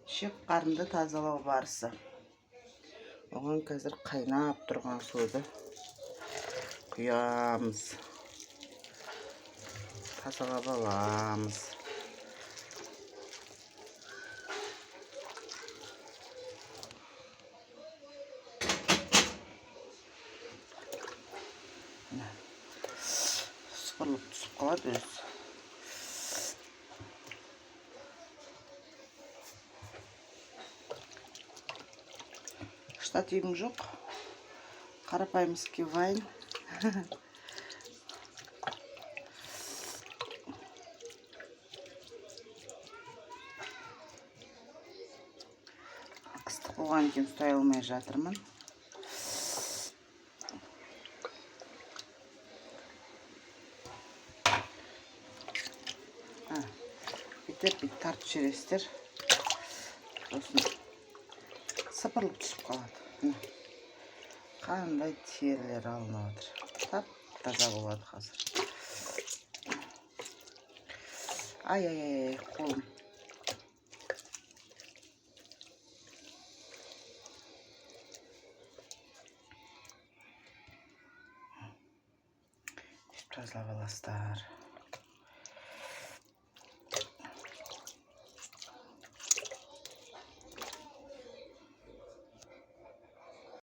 Ішек қарынды тазалау барысы. Оған қазір қайнап тұрған суды құямыз. Тазалап аламыз. Сыпырылып түсіп қалады өзі. Штативім жоқ. Қарапайым істевайын. Ыстық болған екен ұстай алмай жатырмын. Бүйтіп тартып жібересіздер. Сосын сыпырылып түсіп қалады. Қандай терілер алынып отыр. Тап-таза болады қазір. Ай-ай-ай, қолым. Тазалап аласыздар.